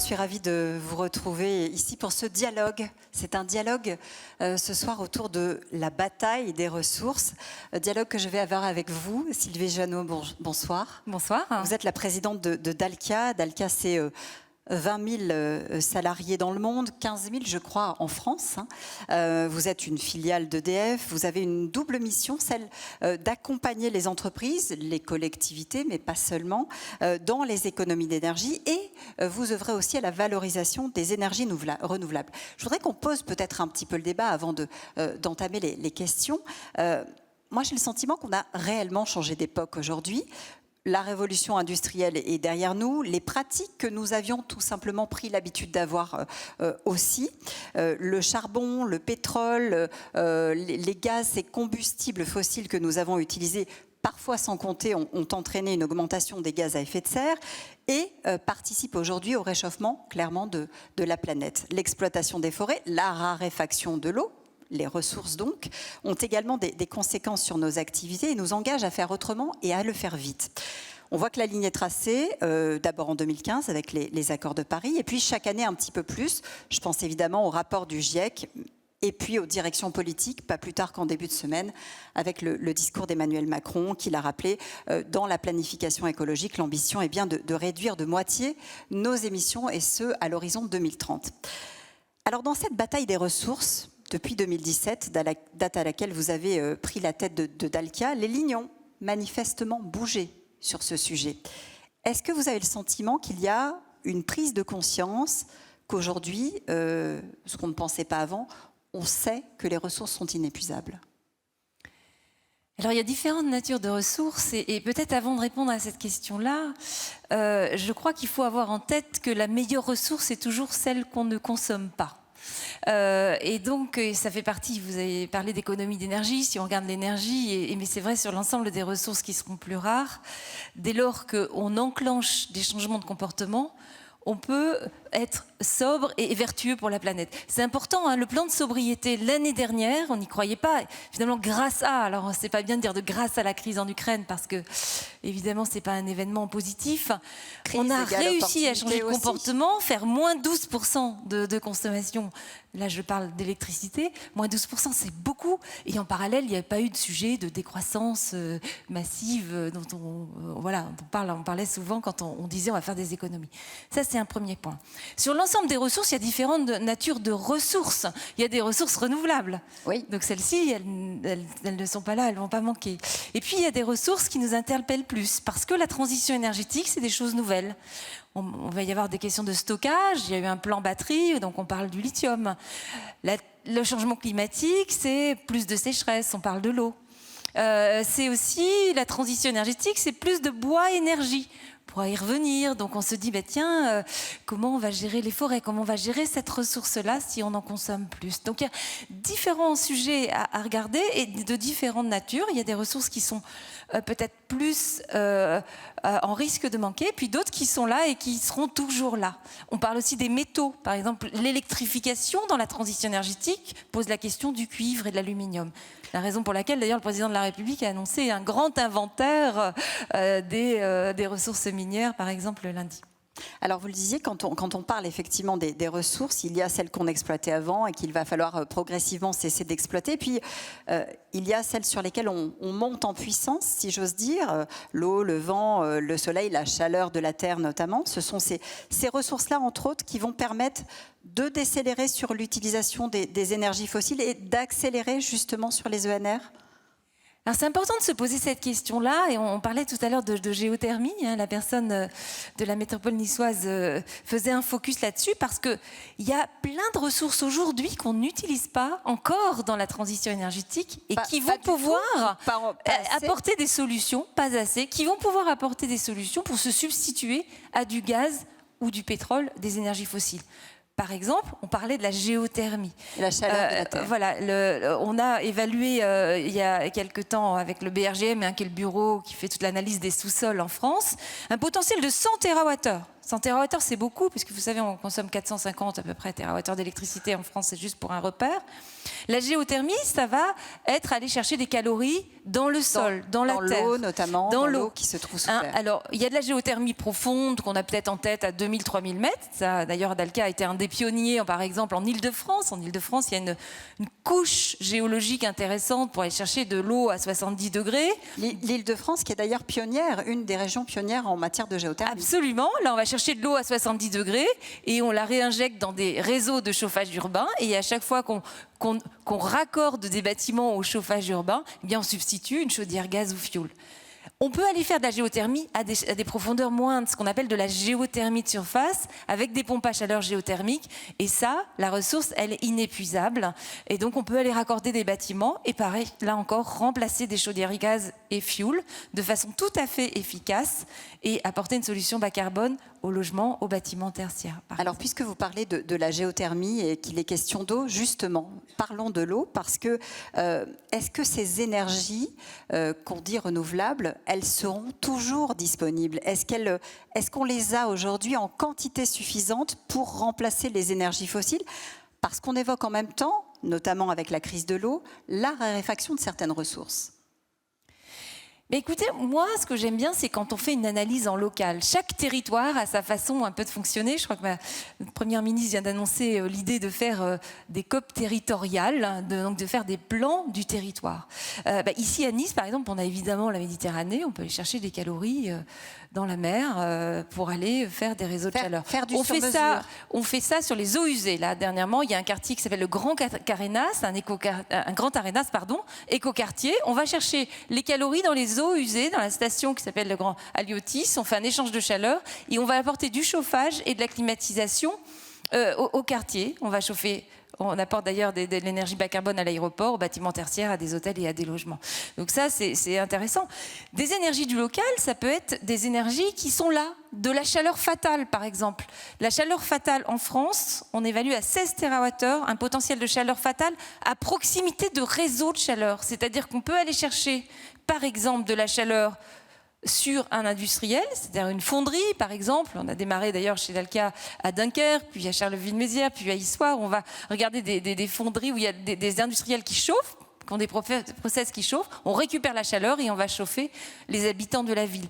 suis ravie de vous retrouver ici pour ce dialogue. C'est un dialogue ce soir autour de la bataille des ressources. Dialogue que je vais avoir avec vous, Sylvie Jeannot. Bonsoir. Bonsoir. Vous êtes la présidente de Dalkia. Dalkia, c'est 20 000 salariés dans le monde, 15 000 je crois en France. Vous êtes une filiale d'EDF, vous avez une double mission, celle d'accompagner les entreprises, les collectivités, mais pas seulement, dans les économies d'énergie, et vous œuvrez aussi à la valorisation des énergies renouvelables. Je voudrais qu'on pose peut-être un petit peu le débat avant d'entamer les questions. Moi j'ai le sentiment qu'on a réellement changé d'époque aujourd'hui. La révolution industrielle est derrière nous, les pratiques que nous avions tout simplement pris l'habitude d'avoir aussi, le charbon, le pétrole, les gaz, ces combustibles fossiles que nous avons utilisés, parfois sans compter, ont entraîné une augmentation des gaz à effet de serre et participent aujourd'hui au réchauffement clairement de la planète. L'exploitation des forêts, la raréfaction de l'eau, les ressources donc, ont également des conséquences sur nos activités et nous engagent à faire autrement et à le faire vite. On voit que la ligne est tracée, d'abord en 2015 avec les accords de Paris, et puis chaque année un petit peu plus. Je pense évidemment au rapport du GIEC et puis aux directions politiques, pas plus tard qu'en début de semaine, avec le discours d'Emmanuel Macron, qui l'a rappelé, dans la planification écologique, l'ambition est bien de réduire de moitié nos émissions, et ce, à l'horizon 2030. Alors dans cette bataille des ressources, depuis 2017, date à laquelle vous avez pris la tête de Dalkia, les lignes ont manifestement bougé sur ce sujet. Est-ce que vous avez le sentiment qu'il y a une prise de conscience qu'aujourd'hui, ce qu'on ne pensait pas avant, on sait que les ressources sont inépuisables ? Alors, il y a différentes natures de ressources et peut-être avant de répondre à cette question-là, je crois qu'il faut avoir en tête que la meilleure ressource est toujours celle qu'on ne consomme pas. Et donc, ça fait partie, vous avez parlé d'économie d'énergie, si on regarde l'énergie, mais c'est vrai sur l'ensemble des ressources qui seront plus rares, dès lors qu'on enclenche des changements de comportement, on peut être sobre et vertueux pour la planète. C'est important, hein, le plan de sobriété l'année dernière, on n'y croyait pas. Finalement, grâce à, alors c'est pas bien de dire de grâce à la crise en Ukraine parce que évidemment c'est pas un événement positif. On a réussi à changer de comportement, faire moins 12% de consommation. Là, je parle d'électricité. Moins 12%, c'est beaucoup. Et en parallèle, il n'y a pas eu de sujet de décroissance massive dont on parlait souvent quand on disait on va faire des économies. Ça, c'est un premier point. Sur l'ensemble des ressources, il y a différentes natures de ressources. Il y a des ressources renouvelables. Oui. Donc celles-ci, elles ne sont pas là, elles ne vont pas manquer. Et puis, il y a des ressources qui nous interpellent plus. Parce que la transition énergétique, c'est des choses nouvelles. On va y avoir des questions de stockage, il y a eu un plan batterie, donc on parle du lithium. Le changement climatique, c'est plus de sécheresse, on parle de l'eau. C'est aussi, la transition énergétique, c'est plus de bois énergie. On pourra y revenir, donc on se dit, bah tiens, comment on va gérer les forêts, comment on va gérer cette ressource-là si on en consomme plus. Donc il y a différents sujets à regarder et de différentes natures. Il y a des ressources qui sont peut-être plus en risque de manquer, puis d'autres qui sont là et qui seront toujours là. On parle aussi des métaux. Par exemple, l'électrification dans la transition énergétique pose la question du cuivre et de l'aluminium. La raison pour laquelle, d'ailleurs, le président de la République a annoncé un grand inventaire des ressources minières, par exemple, lundi. Alors, vous le disiez, quand on parle effectivement des ressources, il y a celles qu'on exploitait avant et qu'il va falloir progressivement cesser d'exploiter. Puis, il y a celles sur lesquelles on monte en puissance, si j'ose dire. L'eau, le vent, le soleil, la chaleur de la terre notamment. Ce sont ces ressources-là, entre autres, qui vont permettre de décélérer sur l'utilisation des énergies fossiles et d'accélérer justement sur les ENR. Alors c'est important de se poser cette question-là, et on parlait tout à l'heure de géothermie, hein, la personne de la métropole niçoise faisait un focus là-dessus, parce qu'il y a plein de ressources aujourd'hui qu'on n'utilise pas encore dans la transition énergétique, et qui vont pouvoir apporter des solutions, pas assez, qui vont pouvoir apporter des solutions pour se substituer à du gaz ou du pétrole, des énergies fossiles. Par exemple, on parlait de la géothermie. La chaleur de la terre. Voilà, on a évalué il y a quelque temps avec le BRGM, qui est le bureau qui fait toute l'analyse des sous-sols en France, un potentiel de 100 TWh. 100 TWh, c'est beaucoup, puisque vous savez, on consomme 450 à peu près TWh d'électricité en France, c'est juste pour un repère. La géothermie, ça va être aller chercher des calories dans le sol, dans la terre. Dans l'eau notamment, dans l'eau qui se trouve sous terre. Alors, il y a de la géothermie profonde qu'on a peut-être en tête à 2000-3000 mètres. Ça, d'ailleurs, Dalca a été un des pionniers, par exemple, en Île-de-France. En Île-de-France, il y a une couche géologique intéressante pour aller chercher de l'eau à 70 degrés. L'Île-de-France, qui est d'ailleurs pionnière, une des régions pionnières en matière de géothermie. Absolument. Là, on va chercher de l'eau à 70 degrés et on la réinjecte dans des réseaux de chauffage urbain. Et à chaque fois qu'on raccorde des bâtiments au chauffage urbain, eh bien on substitue une chaudière gaz ou fioul. On peut aller faire de la géothermie à des profondeurs moindres, ce qu'on appelle de la géothermie de surface, avec des pompes à chaleur géothermiques. Et ça, la ressource, elle est inépuisable. Et donc, on peut aller raccorder des bâtiments et, pareil, là encore, remplacer des chaudières gaz et fioul de façon tout à fait efficace et apporter une solution bas carbone aux logements, aux bâtiments tertiaires. Alors, puisque vous parlez de la géothermie et qu'il est question d'eau, justement, parlons de l'eau, parce que est-ce que ces énergies qu'on dit renouvelables, elles seront toujours disponibles? Est-ce qu'on les a aujourd'hui en quantité suffisante pour remplacer les énergies fossiles? Parce qu'on évoque en même temps, notamment avec la crise de l'eau, la raréfaction de certaines ressources. Mais écoutez, moi, ce que j'aime bien, c'est quand on fait une analyse en local. Chaque territoire a sa façon un peu de fonctionner. Je crois que ma première ministre vient d'annoncer l'idée de faire des COP territoriales, donc de faire des plans du territoire. Ici à Nice, par exemple, on a évidemment la Méditerranée. On peut aller chercher des calories dans la mer pour aller faire des réseaux de chaleur. On fait ça sur les eaux usées. Là, dernièrement, il y a un quartier qui s'appelle le Grand Carénas, un Grand Arénas, écoquartier. On va chercher les calories dans les eaux usées, dans la station qui s'appelle le Grand Aliotis. On fait un échange de chaleur et on va apporter du chauffage et de la climatisation au quartier. On va chauffer. On apporte d'ailleurs de l'énergie bas carbone à l'aéroport, aux bâtiments tertiaires, à des hôtels et à des logements. Donc ça, c'est intéressant. Des énergies du local, ça peut être des énergies qui sont là. De la chaleur fatale, par exemple. La chaleur fatale en France, on évalue à 16 TWh un potentiel de chaleur fatale à proximité de réseaux de chaleur. C'est-à-dire qu'on peut aller chercher, par exemple, de la chaleur sur un industriel, c'est-à-dire une fonderie, par exemple. On a démarré d'ailleurs chez Dalca à Dunkerque, puis à Charleville-Mézières, puis à Issoire. On va regarder des fonderies où il y a des industriels qui chauffent, qui ont des process qui chauffent. On récupère la chaleur et on va chauffer les habitants de la ville.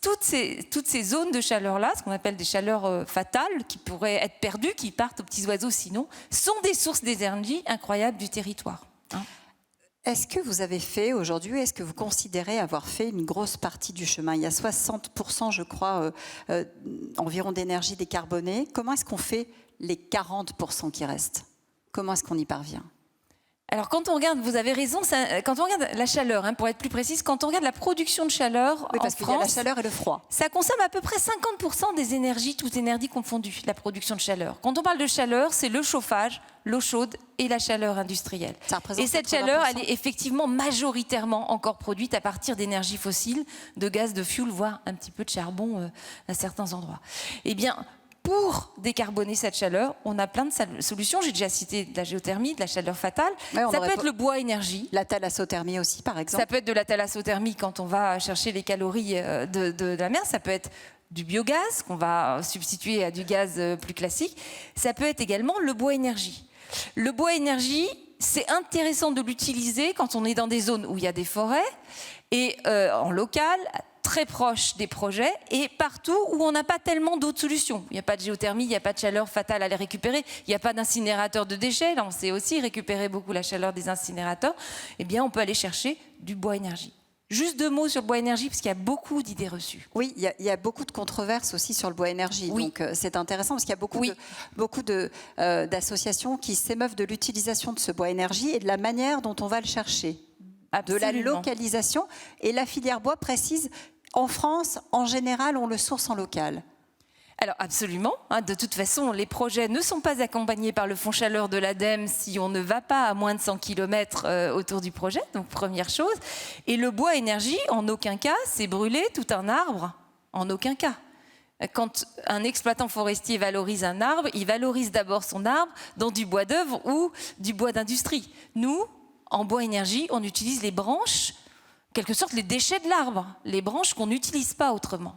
Toutes ces zones de chaleur-là, ce qu'on appelle des chaleurs fatales, qui pourraient être perdues, qui partent aux petits oiseaux sinon, sont des sources d'énergie incroyables du territoire. Est-ce que vous avez fait aujourd'hui, est-ce que vous considérez avoir fait une grosse partie du chemin? Il y a 60%, je crois, environ d'énergie décarbonée. Comment est-ce qu'on fait les 40% qui restent? Comment est-ce qu'on y parvient? Alors quand on regarde, vous avez raison, quand on regarde la chaleur, pour être plus précise, quand on regarde la production de chaleur en France... parce qu'il y a la chaleur et le froid. Ça consomme à peu près 50% des énergies, toutes énergies confondues, la production de chaleur. Quand on parle de chaleur, c'est le chauffage, l'eau chaude et la chaleur industrielle. Et cette chaleur, elle est effectivement majoritairement encore produite à partir d'énergies fossiles, de gaz, de fioul, voire un petit peu de charbon à certains endroits. Eh bien... Pour décarboner cette chaleur, on a plein de solutions. J'ai déjà cité de la géothermie, de la chaleur fatale. Ouais, ça peut être le bois énergie. La thalassothermie aussi, par exemple. Ça peut être de la thalassothermie quand on va chercher les calories de la mer. Ça peut être du biogaz qu'on va substituer à du gaz plus classique. Ça peut être également le bois énergie. Le bois énergie, c'est intéressant de l'utiliser quand on est dans des zones où il y a des forêts et en local, très proche des projets et partout où on n'a pas tellement d'autres solutions. Il n'y a pas de géothermie, il n'y a pas de chaleur fatale à les récupérer, il n'y a pas d'incinérateur de déchets, là on sait aussi récupérer beaucoup la chaleur des incinérateurs, eh bien on peut aller chercher du bois énergie. Juste 2 mots sur le bois énergie, parce qu'il y a beaucoup d'idées reçues. Oui, il y a beaucoup de controverses aussi sur le bois énergie. Oui. Donc c'est intéressant parce qu'il y a beaucoup d'associations qui s'émeuvent de l'utilisation de ce bois énergie et de la manière dont on va le chercher. Absolument. De la localisation. Et la filière bois précise, en France, en général, on le source en local. Alors absolument, de toute façon, les projets ne sont pas accompagnés par le fonds chaleur de l'ADEME si on ne va pas à moins de 100 km autour du projet, donc première chose. Et le bois énergie, en aucun cas, c'est brûler tout un arbre, en aucun cas. Quand un exploitant forestier valorise un arbre, il valorise d'abord son arbre dans du bois d'œuvre ou du bois d'industrie. Nous, en bois énergie, on utilise les branches quelque sorte les déchets de l'arbre, les branches qu'on n'utilise pas autrement.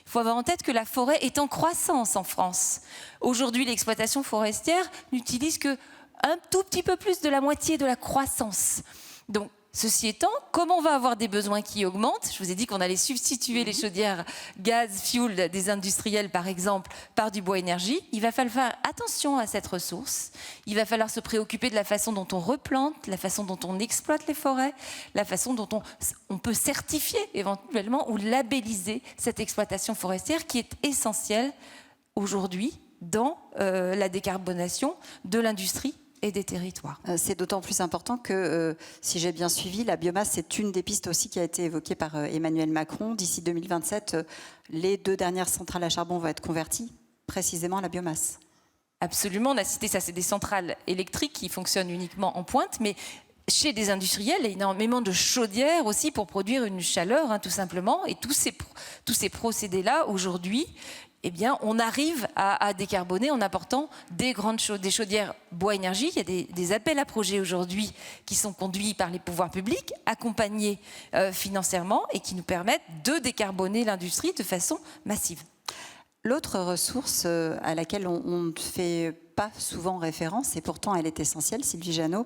Il faut avoir en tête que la forêt est en croissance en France. Aujourd'hui, l'exploitation forestière n'utilise que un tout petit peu plus de la moitié de la croissance. Donc, ceci étant, comme on va avoir des besoins qui augmentent, je vous ai dit qu'on allait substituer les chaudières gaz, fuel des industriels par exemple par du bois énergie, il va falloir faire attention à cette ressource, il va falloir se préoccuper de la façon dont on replante, la façon dont on exploite les forêts, la façon dont on peut certifier éventuellement ou labelliser cette exploitation forestière qui est essentielle aujourd'hui dans la décarbonation de l'industrie et des territoires. C'est d'autant plus important que, si j'ai bien suivi, la biomasse, c'est une des pistes aussi qui a été évoquée par Emmanuel Macron. D'ici 2027, les 2 dernières centrales à charbon vont être converties précisément à la biomasse. Absolument, on a cité ça, c'est des centrales électriques qui fonctionnent uniquement en pointe, mais chez des industriels, il y a énormément de chaudières aussi pour produire une chaleur, tout simplement. Et tous ces procédés-là, aujourd'hui, eh bien, on arrive à décarboner en apportant des chaudières bois énergie. Il y a des appels à projets aujourd'hui qui sont conduits par les pouvoirs publics, accompagnés financièrement et qui nous permettent de décarboner l'industrie de façon massive. L'autre ressource à laquelle on ne fait pas souvent référence, et pourtant elle est essentielle, Sylvie Janot,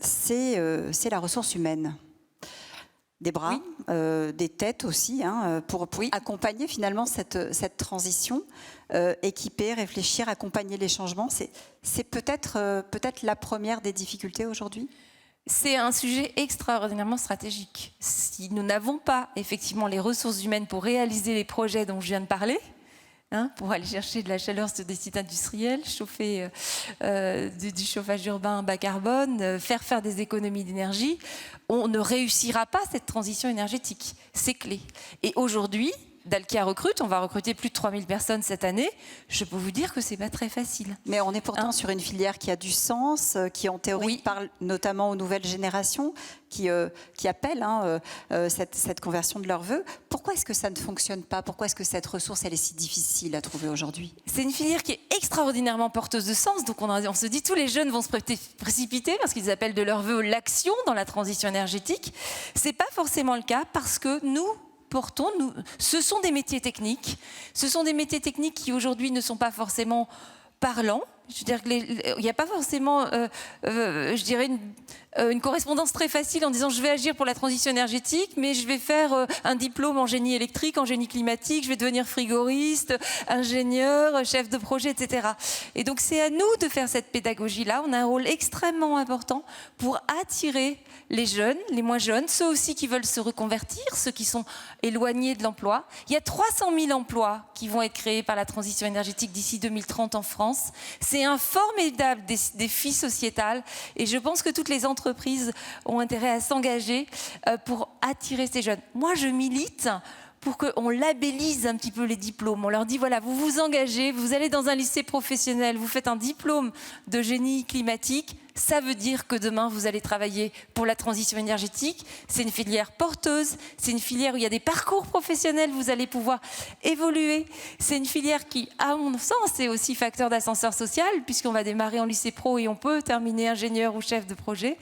c'est la ressource humaine. Des bras, oui. Des têtes aussi, pour oui. accompagner finalement cette transition, équiper, réfléchir, accompagner les changements. C'est peut-être la première des difficultés aujourd'hui ? C'est un sujet extraordinairement stratégique. Si nous n'avons pas effectivement les ressources humaines pour réaliser les projets dont je viens de parler, pour aller chercher de la chaleur sur des sites industriels, chauffer du chauffage urbain bas carbone, faire des économies d'énergie, on ne réussira pas cette transition énergétique. C'est clé. Et aujourd'hui, Dalkia recrute, on va recruter plus de 3000 personnes cette année. Je peux vous dire que c'est pas très facile. Mais on est pourtant sur une filière qui a du sens, qui en théorie oui. parle notamment aux nouvelles générations, qui appellent cette conversion de leurs vœux. Pourquoi est-ce que ça ne fonctionne pas ? Pourquoi est-ce que cette ressource elle est si difficile à trouver aujourd'hui ? C'est une filière qui est extraordinairement porteuse de sens. Donc on se dit tous les jeunes vont se précipiter parce qu'ils appellent de leurs vœux l'action dans la transition énergétique. C'est pas forcément le cas parce que ce sont des métiers techniques. Ce sont des métiers techniques qui aujourd'hui ne sont pas forcément parlants. Je veux dire qu'il n'y a pas forcément, je dirais, une correspondance très facile en disant je vais agir pour la transition énergétique, mais je vais faire un diplôme en génie électrique, en génie climatique, je vais devenir frigoriste, ingénieur, chef de projet, etc. Et donc c'est à nous de faire cette pédagogie-là. On a un rôle extrêmement important pour attirer les jeunes, les moins jeunes, ceux aussi qui veulent se reconvertir, ceux qui sont éloignés de l'emploi. Il y a 300 000 emplois qui vont être créés par la transition énergétique d'ici 2030 en France. C'est un formidable défi sociétal et je pense que toutes les entreprises ont intérêt à s'engager pour attirer ces jeunes. Moi, je milite pour qu'on labellise un petit peu les diplômes. On leur dit, voilà, vous vous engagez, vous allez dans un lycée professionnel, vous faites un diplôme de génie climatique, ça veut dire que demain, vous allez travailler pour la transition énergétique. C'est une filière porteuse, c'est une filière où il y a des parcours professionnels, vous allez pouvoir évoluer. C'est une filière qui, à mon sens, est aussi facteur d'ascenseur social, puisqu'on va démarrer en lycée pro et on peut terminer ingénieur ou chef de projet.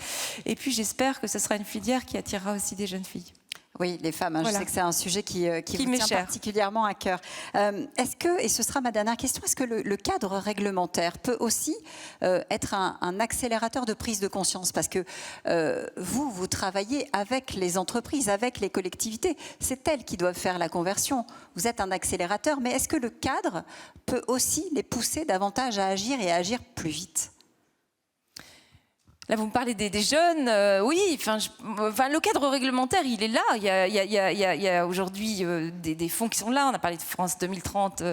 Et puis, j'espère que ce sera une filière qui attirera aussi des jeunes filles. Oui, les femmes, voilà. Je sais que c'est un sujet qui vous tient particulièrement à cœur. Est-ce que, et ce sera ma dernière question, est-ce que le cadre réglementaire peut aussi être un accélérateur de prise de conscience ? Parce que vous travaillez avec les entreprises, avec les collectivités. C'est elles qui doivent faire la conversion. Vous êtes un accélérateur, mais est-ce que le cadre peut aussi les pousser davantage à agir et à agir plus vite ? Là, vous me parlez des jeunes, oui. Le cadre réglementaire, il est là. Il y a aujourd'hui des fonds qui sont là. On a parlé de France 2030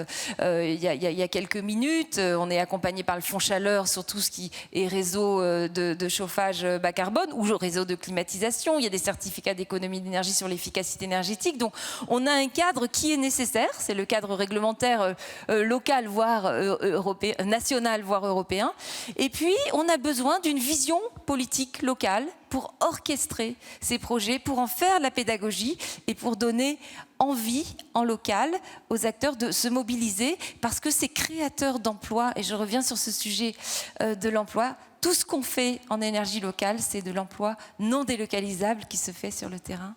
il y a quelques minutes. On est accompagné par le Fonds Chaleur sur tout ce qui est réseau de chauffage bas carbone ou réseau de climatisation. Il y a des certificats d'économie d'énergie sur l'efficacité énergétique. Donc, on a un cadre qui est nécessaire. C'est le cadre réglementaire local, voire européen, national, voire européen. Et puis, on a besoin d'une vision politique locale pour orchestrer ces projets, pour en faire de la pédagogie et pour donner envie en local aux acteurs de se mobiliser parce que c'est créateur d'emplois. Et je reviens sur ce sujet de l'emploi. Tout ce qu'on fait en énergie locale, c'est de l'emploi non délocalisable qui se fait sur le terrain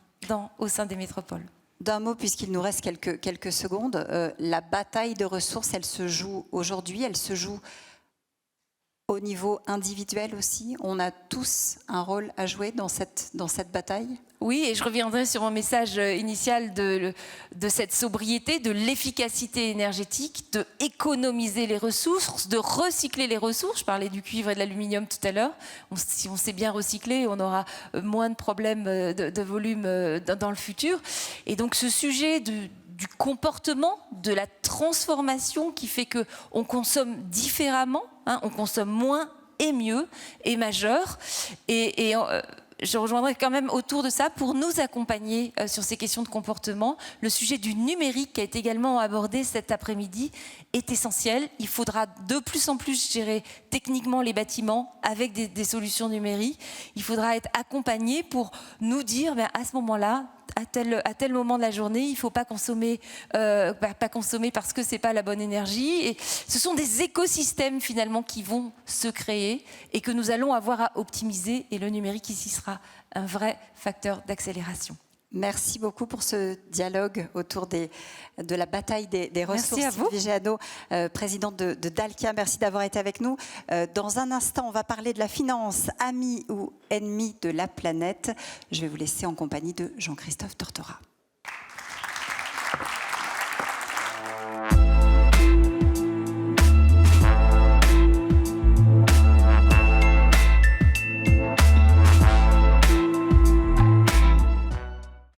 au sein des métropoles. D'un mot, puisqu'il nous reste quelques secondes, la bataille de ressources, elle se joue aujourd'hui, elle se joue au niveau individuel aussi. On a tous un rôle à jouer dans cette bataille. Oui, et je reviendrai sur mon message initial de cette sobriété, de l'efficacité énergétique, de économiser les ressources, de recycler les ressources. Je parlais du cuivre et de l'aluminium tout à l'heure. Si on sait bien recycler, on aura moins de problèmes de volume dans le futur. Et donc ce sujet du comportement, de la transformation qui fait qu'on consomme différemment, on consomme moins et mieux, est majeur. Et je rejoindrai quand même autour de ça pour nous accompagner sur ces questions de comportement. Le sujet du numérique qui a été également abordé cet après-midi est essentiel. Il faudra de plus en plus gérer techniquement les bâtiments avec des solutions numériques. Il faudra être accompagné pour nous dire à ce moment-là, à tel moment de la journée, il ne faut pas consommer parce que ce n'est pas la bonne énergie. Et ce sont des écosystèmes finalement qui vont se créer et que nous allons avoir à optimiser. Et le numérique ici sera un vrai facteur d'accélération. Merci beaucoup pour ce dialogue autour de la bataille des ressources. Merci à vous. Sylvie Géano, présidente de Dalkia, merci d'avoir été avec nous. Dans un instant, on va parler de la finance, amie ou ennemie de la planète. Je vais vous laisser en compagnie de Jean-Christophe Tortora.